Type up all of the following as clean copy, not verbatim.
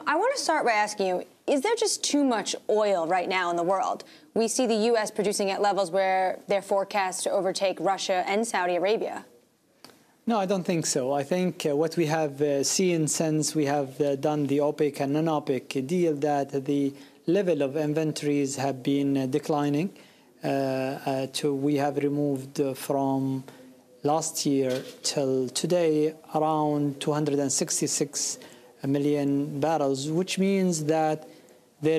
I want to start by asking you, is there just too much oil right now in the world? We see the U.S. producing at levels where they're forecast to overtake Russia and Saudi Arabia. No, I don't think so. I think what we have seen since we have done the OPEC and non-OPEC deal, that the level of inventories have been declining. We have removed from last year till today around 266 million barrels, which means that the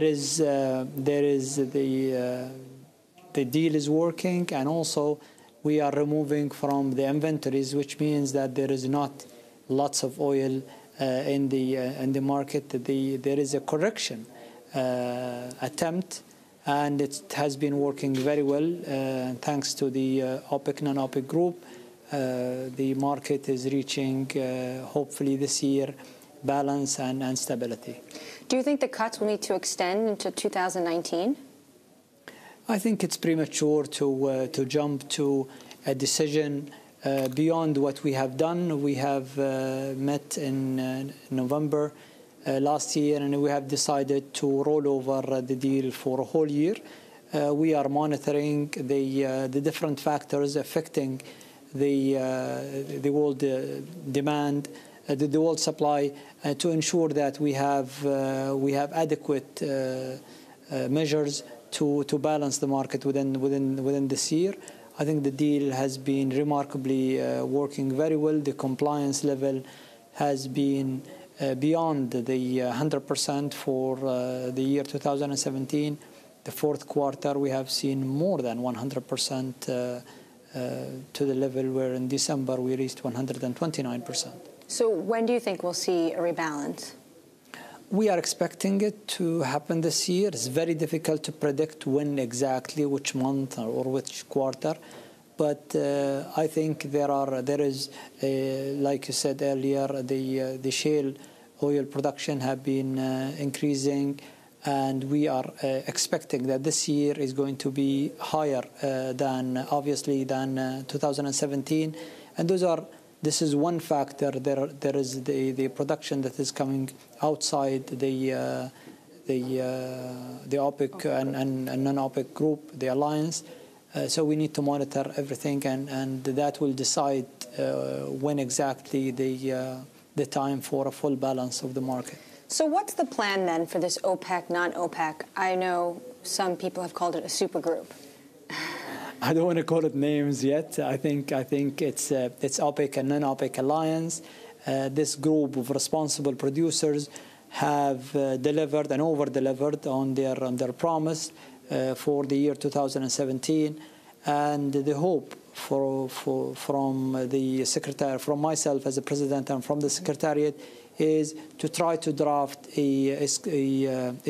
deal is working, and also we are removing from the inventories, which means that there is not lots of oil in the market. There is a correction attempt, and it has been working very well thanks to the OPEC non-OPEC group. The market is reaching hopefully this year balance and stability. Do you think the cuts will need to extend into 2019? I think it's premature to jump to a decision beyond what we have done. We have met in November last year, and we have decided to roll over the deal for a whole year. We are monitoring the different factors affecting the world demand, the world supply, to ensure that we have adequate measures to balance the market within this year. I think the deal has been remarkably working very well. The compliance level has been beyond the 100% for the year 2017. The fourth quarter we have seen more than 100% to the level where in December we reached 129%. So when do you think we'll see a rebalance? We are expecting it to happen this year. It's very difficult to predict when exactly, which month or which quarter. But I think there is, like you said earlier, the shale oil production have been increasing, and we are expecting that this year is going to be higher than 2017. And this is one factor. There is the production that is coming outside the OPEC and non-OPEC group, the alliance. So we need to monitor everything, and that will decide when exactly the time for a full balance of the market. So what's the plan then for this OPEC, non-OPEC? I know some people have called it a supergroup. I don't want to call it names yet. I think it's OPEC and non-OPEC alliance. This group of responsible producers have delivered and over-delivered on their promise for the year 2017, and the hope from the secretary, from myself as a president, and from the secretariat is to try to draft a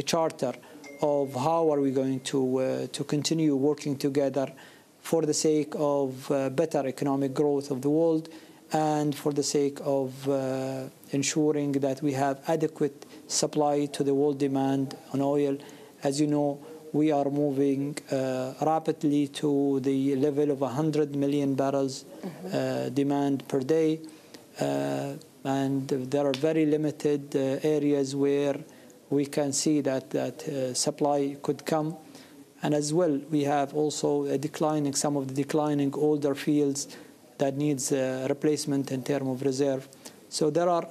charter of how are we going to continue working together for the sake of better economic growth of the world, and for the sake of ensuring that we have adequate supply to the world demand on oil. As you know, we are moving rapidly to the level of 100 million barrels demand per day, and there are very limited areas where we can see that supply could come. And as well, we have also some of the declining older fields that needs replacement in terms of reserve. So there are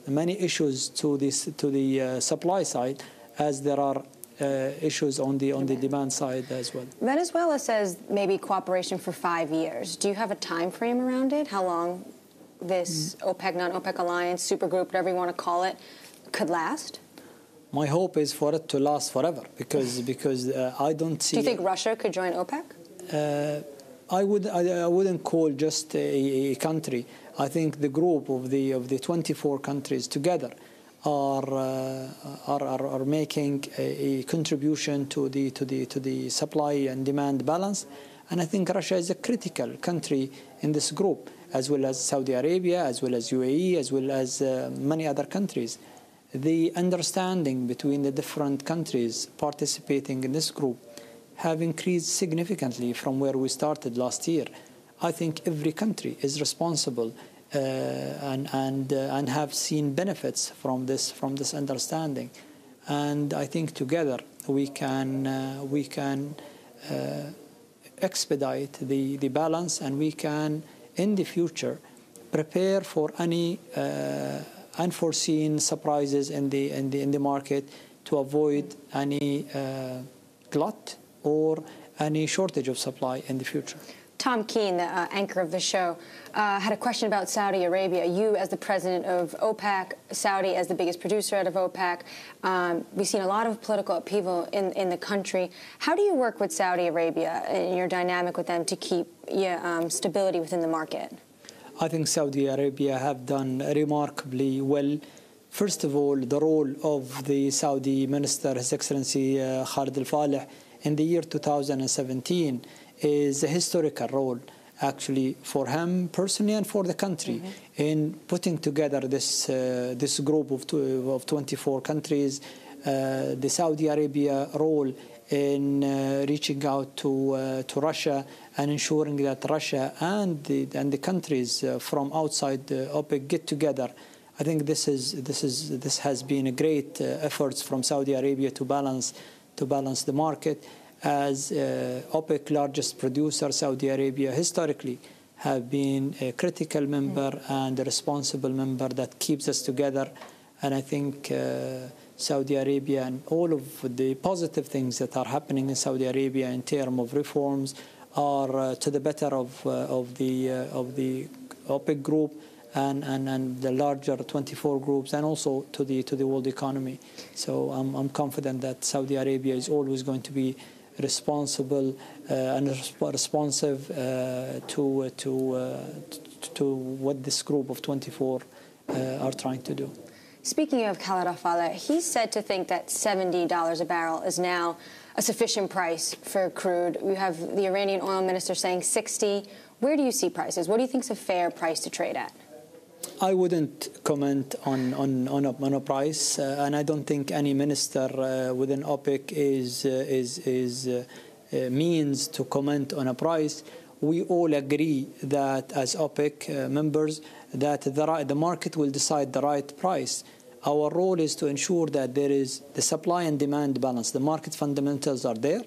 many issues to the supply side, as there are issues on the demand side as well. Venezuela says maybe cooperation for 5 years. Do you have a time frame around it? How long this OPEC, non-OPEC alliance, supergroup, whatever you want to call it, could last? My hope is for it to last forever, because I don't see. Do you think Russia could join OPEC? I wouldn't call just a country. I think the group of the 24 countries together are making a contribution to the supply and demand balance, and I think Russia is a critical country in this group, as well as Saudi Arabia, as well as UAE, as well as many other countries. The understanding between the different countries participating in this group have increased significantly from where we started last year. I think every country is responsible and have seen benefits from this understanding. And I think together we can expedite the balance, and we can in the future prepare for any unforeseen surprises in the market to avoid any glut or any shortage of supply in the future. Tom Keene, the anchor of the show, had a question about Saudi Arabia. You, as the president of OPEC, Saudi as the biggest producer out of OPEC, we've seen a lot of political upheaval in the country. How do you work with Saudi Arabia in your dynamic with them to keep stability within the market? I think Saudi Arabia have done remarkably well. First of all, the role of the Saudi Minister, His Excellency Khalid Al-Falih, in the year 2017 is a historical role, actually, for him personally and for the country, in putting together this group of 24 countries. The Saudi Arabia role in reaching out to Russia and ensuring that Russia and the countries from outside OPEC get together. I think this has been a great efforts from Saudi Arabia to balance the market. As OPEC largest producer, Saudi Arabia historically have been a critical member and a responsible member that keeps us together. And I think Saudi Arabia and all of the positive things that are happening in Saudi Arabia in terms of reforms are to the better of the OPEC group and the larger 24 groups, and also to the world economy. So I'm confident that Saudi Arabia is always going to be responsible and responsive to what this group of 24 are trying to do. Speaking of Khalid Al-Falih, he's said to think that $70 a barrel is now a sufficient price for crude. We have the Iranian oil minister saying 60. Where do you see prices? What do you think is a fair price to trade at? I wouldn't comment on a price, and I don't think any minister within OPEC is means to comment on a price. We all agree that as OPEC members that the market will decide the right price. Our role is to ensure that there is the supply and demand balance. The market fundamentals are there,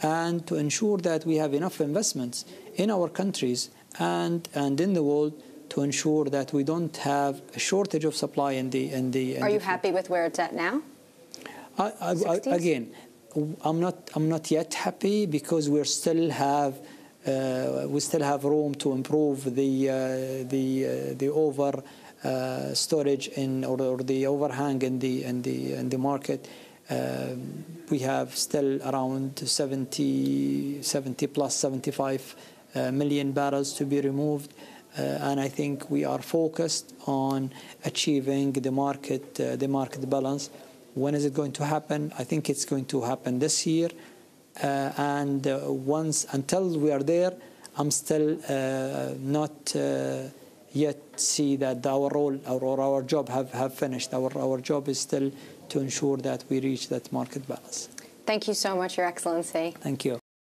and to ensure that we have enough investments in our countries and in the world to ensure that we don't have a shortage of supply in the. Are you happy with where it's at now? Again, I'm not yet happy, because we still have room to improve the over storage or the overhang in the market. We have still around 70 plus 75 million barrels to be removed. And I think we are focused on achieving the market balance. When is it going to happen? I think it's going to happen this year. And until we are there, I'm still not yet see that our role or our job have finished. Our job is still to ensure that we reach that market balance. Thank you so much, Your Excellency. Thank you.